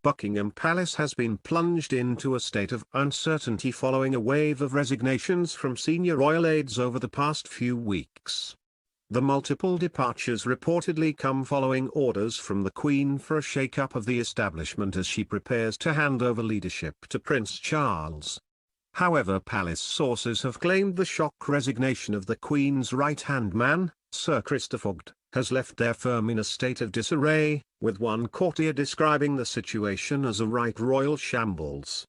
Buckingham Palace has been plunged into a state of uncertainty following a wave of resignations from senior royal aides over the past few weeks. The multiple departures reportedly come following orders from the Queen for a shake-up of the establishment as she prepares to hand over leadership to Prince Charles. However, palace sources have claimed the shock resignation of the Queen's right-hand man, Sir Christopher, has left their firm in a state of disarray, with one courtier describing the situation as a right royal shambles.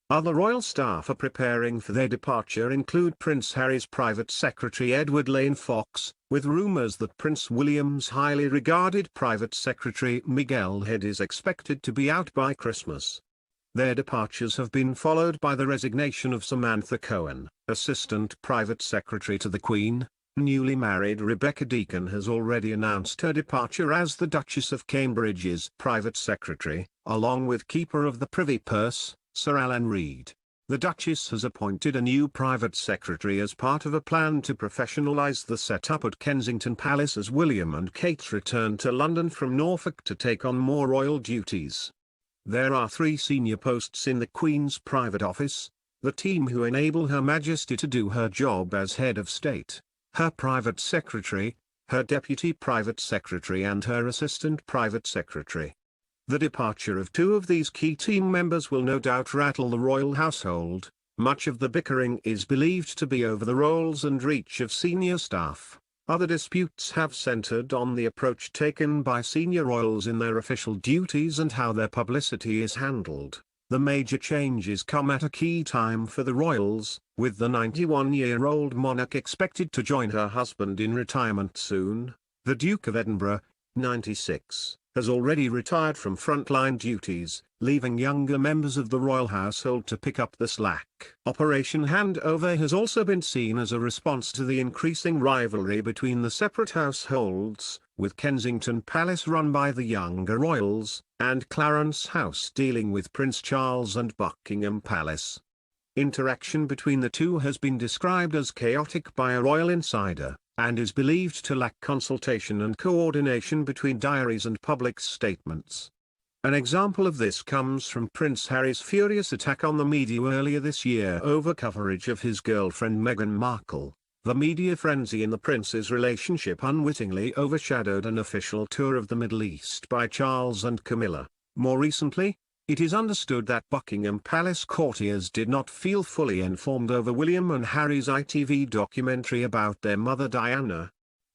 Other royal staff are preparing for their departure include Prince Harry's private secretary Edward Lane Fox, with rumours that Prince William's highly regarded private secretary Miguel Head is expected to be out by Christmas. Their departures have been followed by the resignation of Samantha Cohen, assistant private secretary to the Queen. Newly married Rebecca Deacon has already announced her departure as the Duchess of Cambridge's private secretary, along with Keeper of the Privy Purse, Sir Alan Reid. The Duchess has appointed a new private secretary as part of a plan to professionalise the setup at Kensington Palace as William and Kate return to London from Norfolk to take on more royal duties. There are 3 senior posts in the Queen's private office, the team who enable Her Majesty to do her job as head of state: her private secretary, her deputy private secretary and her assistant private secretary. The departure of 2 of these key team members will no doubt rattle the royal household. Much of the bickering is believed to be over the roles and reach of senior staff. Other disputes have centered on the approach taken by senior royals in their official duties and how their publicity is handled. The major changes come at a key time for the royals, with the 91-year-old monarch expected to join her husband in retirement soon. The Duke of Edinburgh, 96, has already retired from frontline duties, leaving younger members of the royal household to pick up the slack. Operation Handover has also been seen as a response to the increasing rivalry between the separate households, with Kensington Palace run by the younger royals, and Clarence House dealing with Prince Charles and Buckingham Palace. Interaction between the two has been described as chaotic by a royal insider, and is believed to lack consultation and coordination between diaries and public statements. An example of this comes from Prince Harry's furious attack on the media earlier this year over coverage of his girlfriend Meghan Markle. The media frenzy in the prince's relationship unwittingly overshadowed an official tour of the Middle East by Charles and Camilla. More recently, it is understood that Buckingham Palace courtiers did not feel fully informed over William and Harry's ITV documentary about their mother Diana.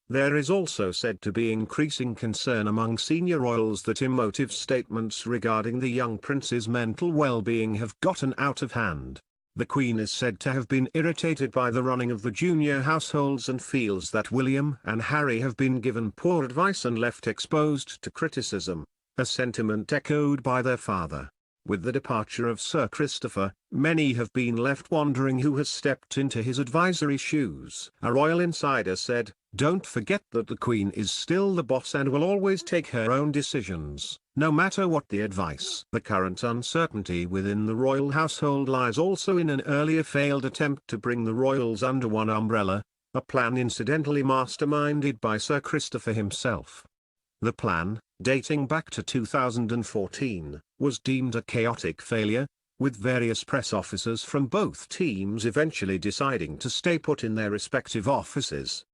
There is also said to be increasing concern among senior royals that emotive statements regarding the young prince's mental well-being have gotten out of hand. The Queen is said to have been irritated by the running of the junior households and feels that William and Harry have been given poor advice and left exposed to criticism, a sentiment echoed by their father. With the departure of Sir Christopher, many have been left wondering who has stepped into his advisory shoes. A royal insider said, "Don't forget that the Queen is still the boss and will always take her own decisions, no matter what the advice." The current uncertainty within the royal household lies also in an earlier failed attempt to bring the royals under one umbrella, a plan incidentally masterminded by Sir Christopher himself. The plan, dating back to 2014, was deemed a chaotic failure, with various press officers from both teams eventually deciding to stay put in their respective offices.